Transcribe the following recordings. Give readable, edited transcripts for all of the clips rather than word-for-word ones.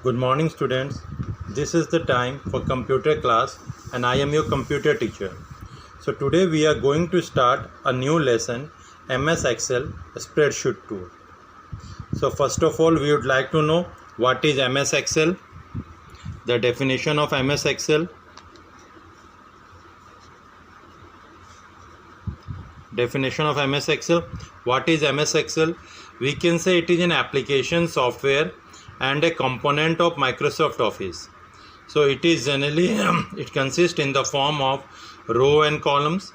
Good morning students. This is the time for computer class and I am your computer teacher. So today we are going to start a new lesson, MS Excel spreadsheet tool. So first of all we would like to know what is MS Excel, the definition of MS Excel. Definition of MS Excel. What is MS Excel? We can say it is an application software and a component of Microsoft Office. So it is generally it consists in the form of row and columns.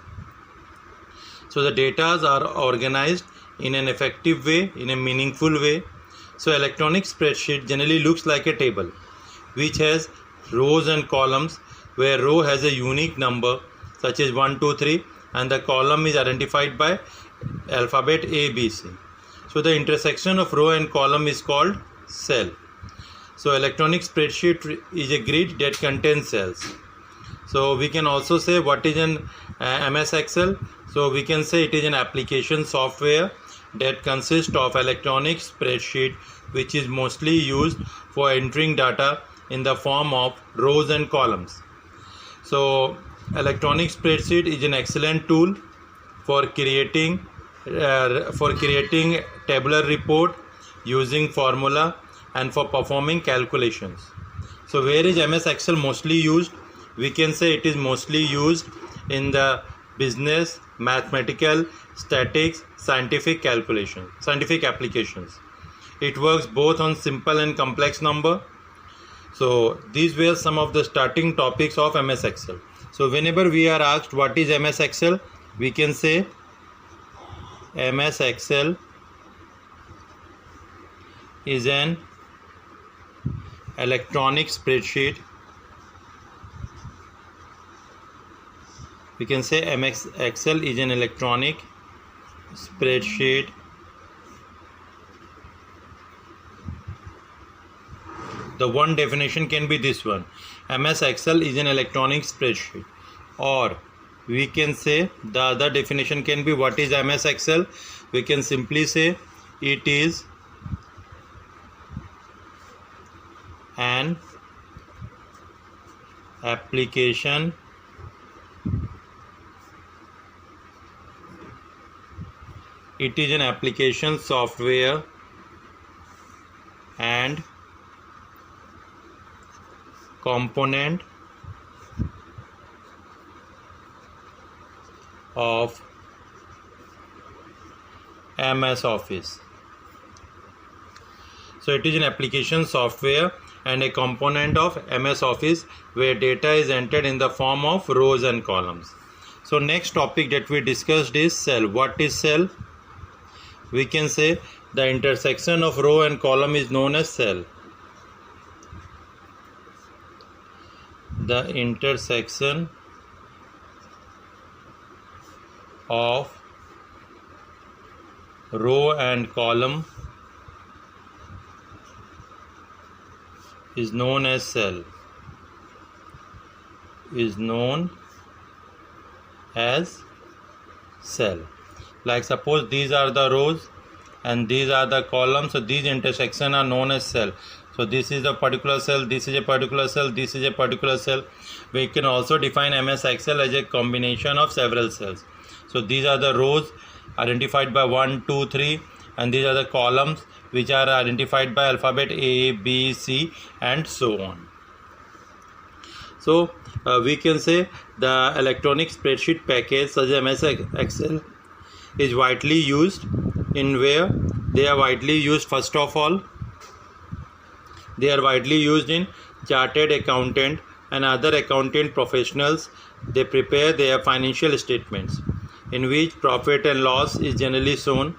So the data are organized in an effective way, in a meaningful way. So electronic spreadsheet generally looks like a table which has rows and columns, where row has a unique number such as 1, 2, 3 and the column is identified by alphabet A, B, C. So the intersection of row and column is called cell. So electronic spreadsheet is a grid that contains cells. So we can also say what is an MS Excel. So we can say it is an application software that consists of electronic spreadsheet which is mostly used for entering data in the form of rows and columns. So electronic spreadsheet is an excellent tool for creating tabular report using formula and for performing calculations. So where is MS Excel mostly used? We can say it is mostly used in the business, mathematical, statistics, scientific applications. It works both on simple and complex number. So these were some of the starting topics of MS Excel. So whenever we are asked what is MS Excel, we can say MS Excel is an electronic spreadsheet. We can say MS Excel is an electronic spreadsheet The one definition can be this one: MS Excel is an electronic spreadsheet. Or we can say the other definition can be what is MS Excel. We can simply say it is an application software and component of MS Office. So it is an application software and a component of MS Office where data is entered in the form of rows and columns. So next topic that we discussed is cell. What is cell? We can say the intersection of row and column is known as cell. The intersection of row and column is known as cell. Like suppose these are the rows and these are the columns, so these intersections are known as cell. So this is a particular cell, this is a particular cell, this is a particular cell. We can also define MS Excel as a combination of several cells. So these are the rows identified by 1, 2, 3, and these are the columns which are identified by alphabet A, B, C, and so on. So we can say the electronic spreadsheet package such as MS Excel is widely used in where they are widely used. First of all, they are widely used in chartered accountant and other accountant professionals. They prepare their financial statements in which profit and loss is generally shown.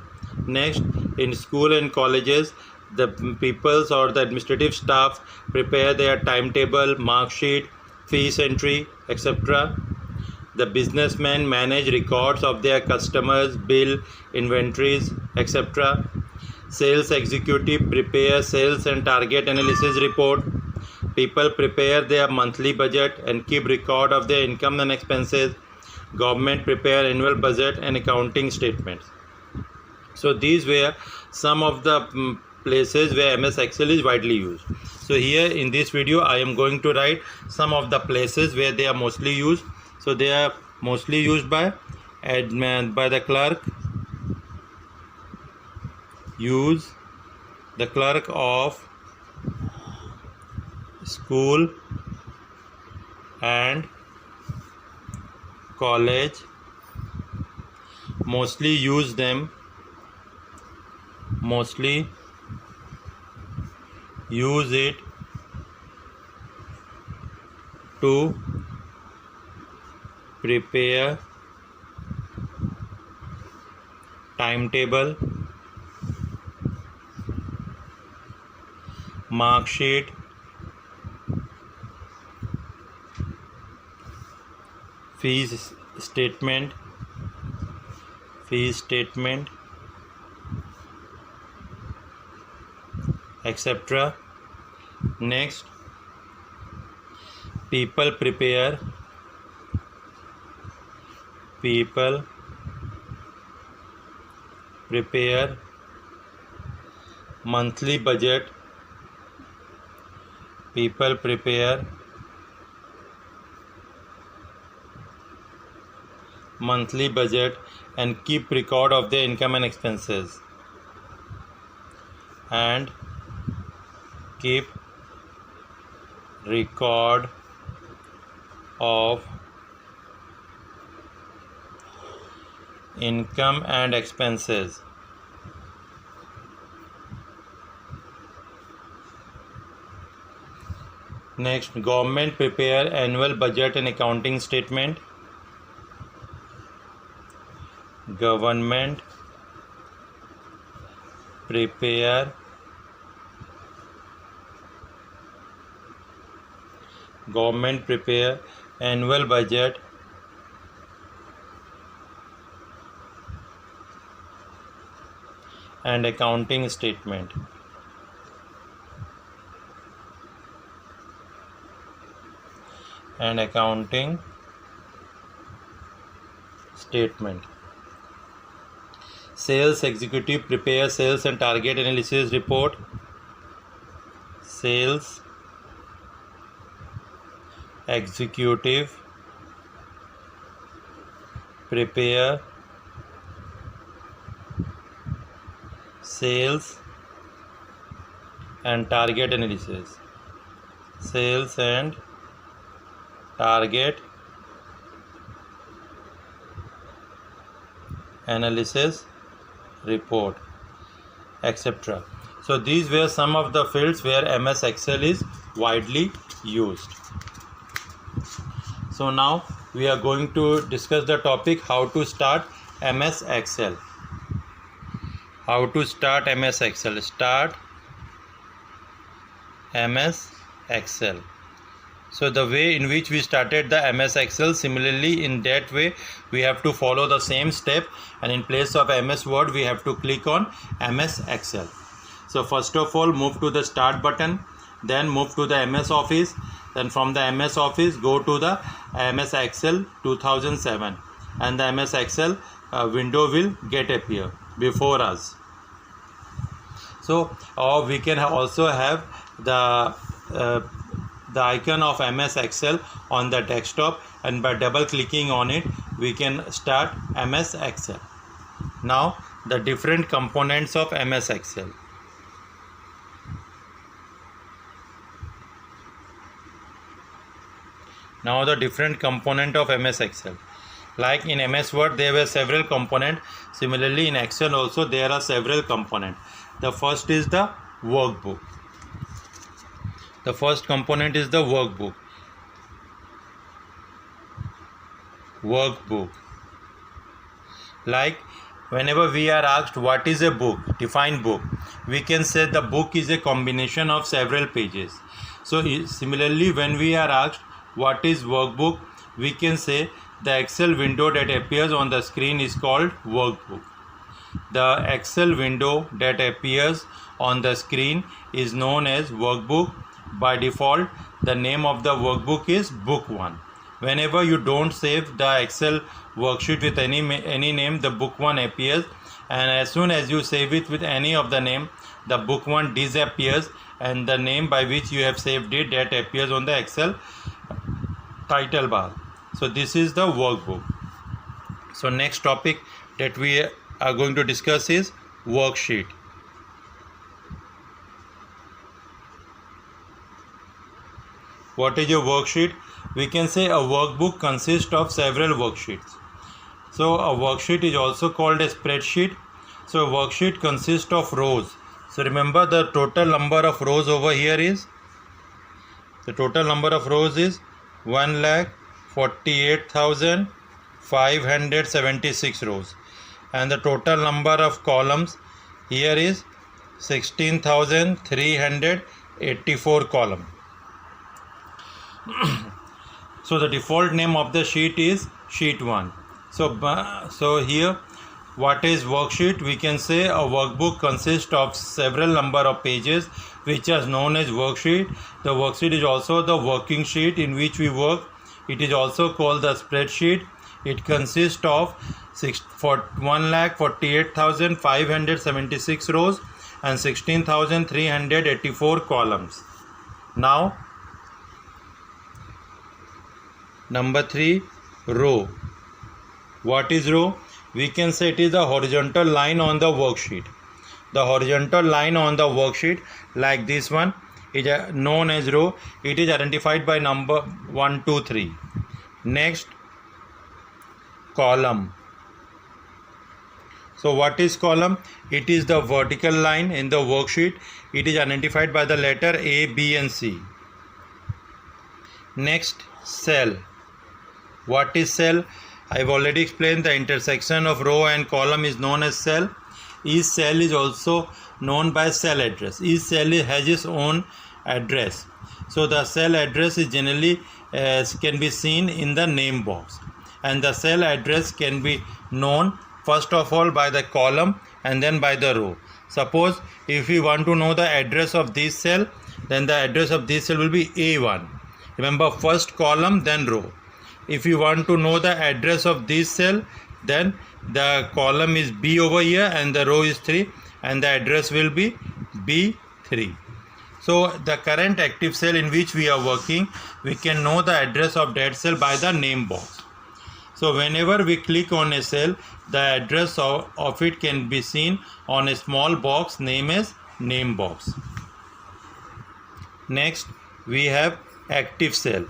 Next, in school and colleges, the peoples or the administrative staff prepare their timetable, mark sheet, fees entry, etc. The businessmen manage records of their customers, bill, inventories, etc. Sales executive prepare sales and target analysis report. People prepare their monthly budget and keep record of their income and expenses. Government prepare annual budget and accounting statements. So these were some of the places where MS Excel is widely used. So here in this video I am going to write some of the places where they are mostly used. So they are mostly used by the clerk, the clerk of school and college mostly use it to prepare timetable, mark sheet, fees statement, etc. Next, people prepare monthly budget, and keep record of their income and expenses, Next, government prepare annual budget and accounting statement. Government prepare annual budget and accounting statement. Sales executive prepare sales and target analysis report. Sales executive prepare sales and target analysis report, etc. So these were some of the fields where MS Excel is widely used. So now we are going to discuss the topic how to start MS Excel. Start MS Excel. So the way in which we started the MS Excel, similarly in that way we have to follow the same step, and in place of MS Word we have to click on MS Excel. So first of all, move to the start button, then move to the MS Office, then from the MS Office go to the MS Excel 2007, and the MS Excel window will appear before us. So or we can also have the icon of MS Excel on the desktop, and by double clicking on it we can start MS Excel. Now the different components of MS Excel. Now the different component of MS Excel. Like in MS Word there were several components, similarly in Excel also there are several components. The first is the workbook. The first component is the workbook. Like whenever we are asked what is a book, define book, we can say the book is a combination of several pages. So similarly when we are asked what is workbook, we can say the Excel window that appears on the screen is called workbook. The Excel window that appears on the screen is known as workbook. By default, the name of the workbook is book 1. Whenever you don't save the Excel worksheet with any name, the book 1 appears, and as soon as you save it with any of the name, the book 1 disappears and the name by which you have saved it, that appears on the Excel title bar. So this is the workbook. So next topic that we are going to discuss is worksheet. What is your worksheet? We can say a workbook consists of several worksheets. So a worksheet is also called a spreadsheet. So a worksheet consists of rows. So remember, the total number of rows over here is, the total number of rows is 1,48,576 rows, and the total number of columns here is 16,384 columns. So the default name of the sheet is sheet 1. So here, what is worksheet? We can say a workbook consists of several number of pages, which is known as worksheet. The worksheet is also the working sheet in which we work. It is also called the spreadsheet. It consists of 1,48,576 rows and 16,384 columns. Now, number 3, row. What is row? We can say it is the horizontal line on the worksheet. The horizontal line on the worksheet, like this one, is known as row. It is identified by number 1, 2, 3. Next, column. So what is column? It is the vertical line in the worksheet. It is identified by the letter A, B and C. Next, cell. What is cell? I have already explained the intersection of row and column is known as cell. Each cell is also known by cell address. Each cell has its own address. So the cell address is generally can be seen in the name box, and the cell address can be known first of all by the column and then by the row. Suppose if we want to know the address of this cell, then the address of this cell will be A1. Remember, first column then row. If you want to know the address of this cell, then the column is B over here and the row is 3, and the address will be B3. So the current active cell in which we are working, we can know the address of that cell by the name box. So whenever we click on a cell, the address of it can be seen on a small box named as name box. Next, we have active cell.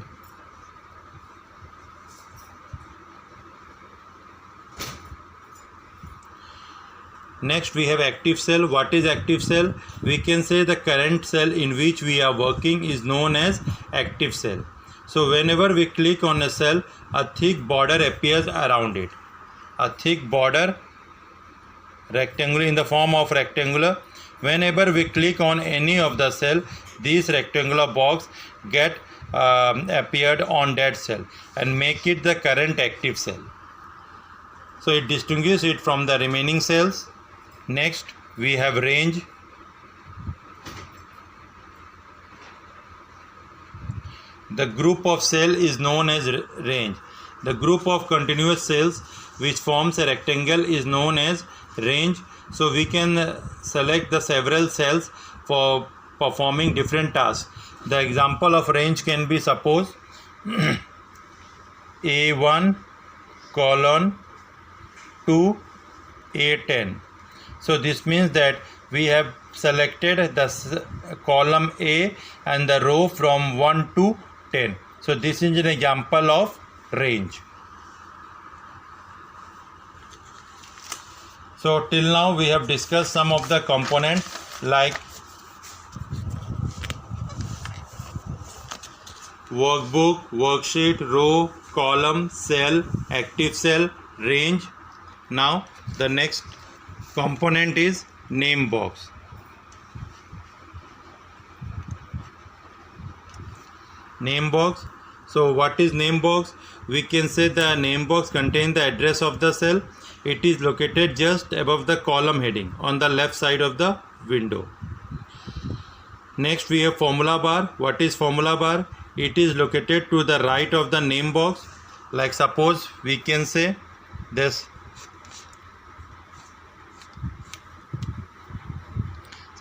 Next, we have active cell. What is active cell? We can say the current cell in which we are working is known as active cell. So whenever we click on a cell, a thick border appears around it. A thick border, rectangular, in the form of rectangular. Whenever we click on any of the cell, this rectangular box get appeared on that cell and make it the current active cell. So it distinguishes it from the remaining cells. Next, we have range. The group of cell is known as range. The group of continuous cells which forms a rectangle is known as range. So we can select the several cells for performing different tasks. The example of range can be, suppose A1 colon 2 A10. So this means that we have selected the column A and the row from 1 to 10. So this is an example of range. So till now we have discussed some of the components like workbook, worksheet, row, column, cell, active cell, range. Now the next component is name box. Name box. So what is name box? We can say the name box contains the address of the cell. It is located just above the column heading on the left side of the window. Next, we have formula bar. What is formula bar? It is located to the right of the name box. Like suppose we can say this.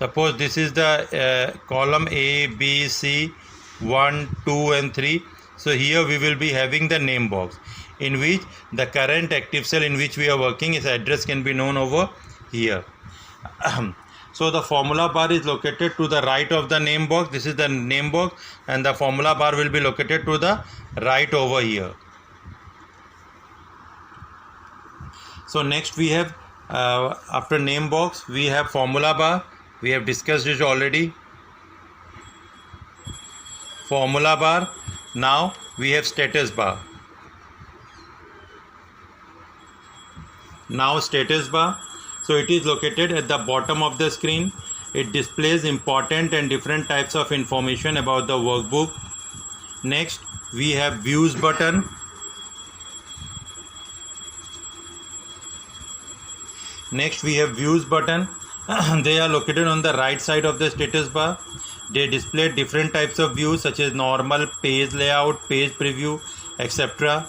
Suppose this is the column A, B, C, 1, 2 and 3. So here we will be having the name box in which the current active cell in which we are working, its address can be known over here. So the formula bar is located to the right of the name box. This is the name box, and the formula bar will be located to the right over here. So next we have after name box we have formula bar. We have discussed it already. Formula bar. Now we have status bar. Now status bar. So it is located at the bottom of the screen. It displays important and different types of information about the workbook. Next we have views button. Next we have views button. They are located on the right side of the status bar. They display different types of views such as normal, page layout, page preview, etc.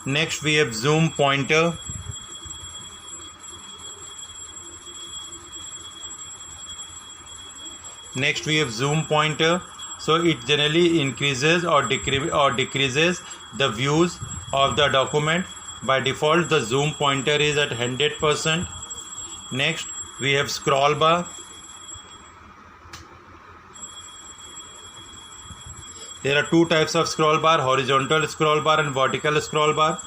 Next we have zoom pointer. Next we have zoom pointer. So it generally increases or decreases the views of the document. By default the zoom pointer is at 100%. Next we have scroll bar. There are two types of scroll bar, horizontal scroll bar and vertical scroll bar.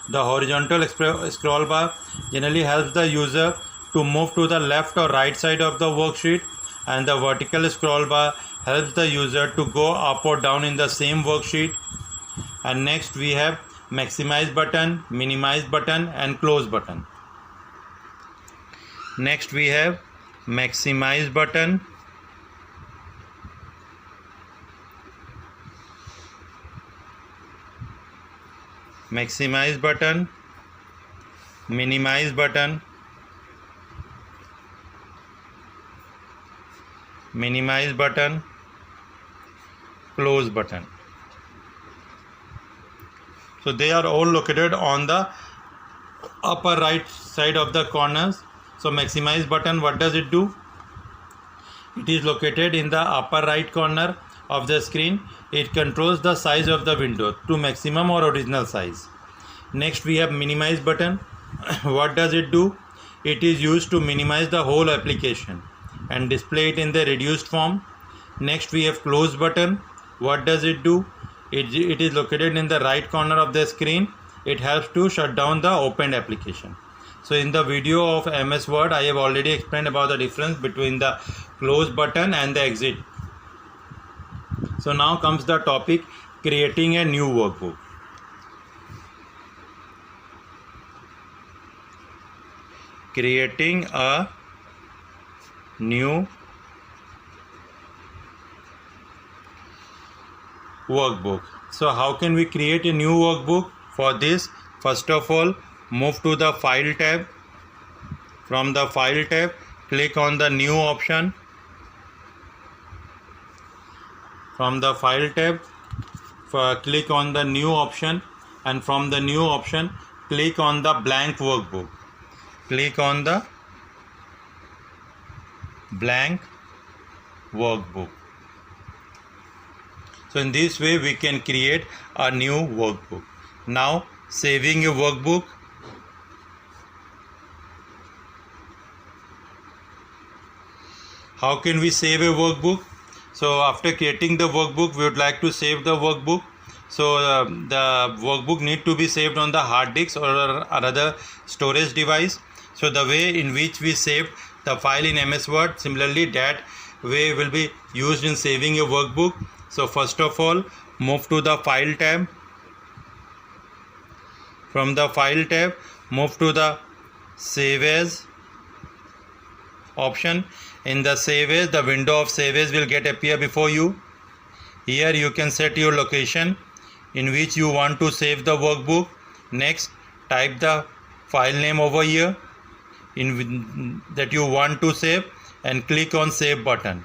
The horizontal scroll bar generally helps the user to move to the left or right side of the worksheet, and the vertical scroll bar helps the user to go up or down in the same worksheet. And next we have maximize button, minimize button and close button. Next we have maximize button, minimize button, minimize button, close button. So they are all located on the upper right side of the corners. So maximize button, what does it do? It is located in the upper right corner of the screen. It controls the size of the window to maximum or original size. Next we have minimize button. What does it do? It is used to minimize the whole application and display it in the reduced form. Next we have close button. What does it do? It is located in the right corner of the screen. It helps to shut down the opened application. So in the video of MS Word, I have already explained about the difference between the close button and the exit. So now comes the topic, creating a new workbook. Creating a new workbook. So how can we create a new workbook? For this, first of all, move to the file tab. From the file tab, click on the new option. From the file tab, click on the new option, and from the new option, click on the blank workbook. Click on the blank workbook. So in this way we can create a new workbook. Now saving a workbook. How can we save a workbook? So after creating the workbook, we would like to save the workbook. So the workbook need to be saved on the hard disk or another storage device. So the way in which we saved the file in MS Word, similarly that way will be used in saving a workbook. So first of all, move to the file tab. From the file tab, move to the save as option. In the save as, the window of save as will appear before you. Here you can set your location in which you want to save the workbook. Next, type the file name over here in that you want to save and click on save button.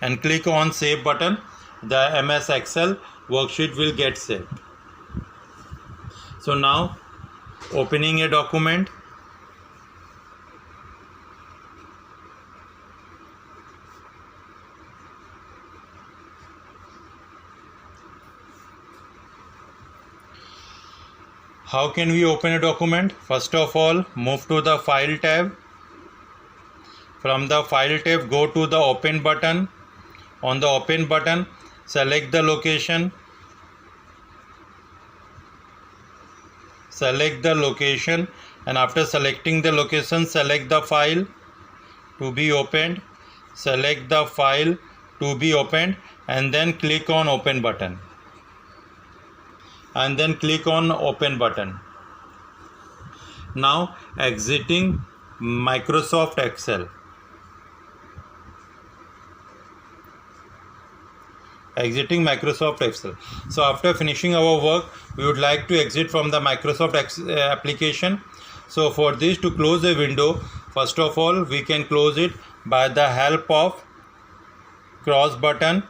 And click on save button, the MS Excel worksheet will get saved. So now opening a document. How can we open a document? First of all, move to the File tab. From the File tab, go to the Open button. On the Open button, select the location. Select the location, and after selecting the location, select the file to be opened. Select the file to be opened, and then click on Open button. And then click on Open button. Now exiting Microsoft Excel. Exiting Microsoft Excel. So after finishing our work, we would like to exit from the Microsoft application. So for this, to close a window, first of all, we can close it by the help of cross button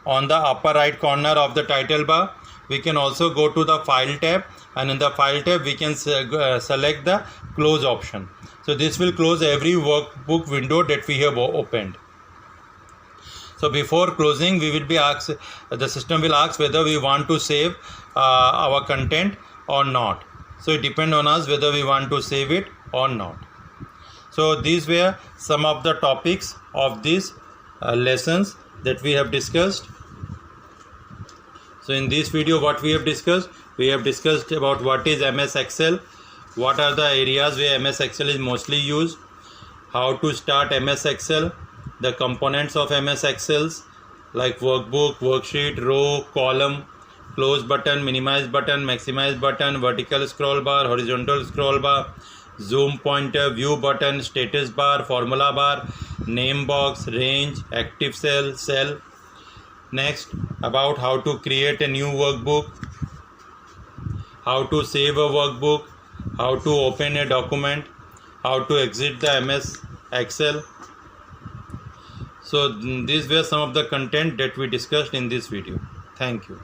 on the upper right corner of the title bar. We can also go to the File tab, and in the File tab we can select the Close option. So this will close every workbook window that we have opened. So before closing, we will be asked, the system will ask whether we want to save our content or not. So it depends on us whether we want to save it or not. So these were some of the topics of these lessons that we have discussed. So in this video, what we have discussed about what is MS Excel, what are the areas where MS Excel is mostly used, how to start MS Excel, the components of MS Excels like workbook, worksheet, row, column, close button, minimize button, maximize button, vertical scroll bar, horizontal scroll bar, zoom pointer, view button, status bar, formula bar, name box, range, active cell. Next, about how to create a new workbook, how to save a workbook, how to open a document, how to exit the MS Excel. So these were some of the content that we discussed in this video. Thank you.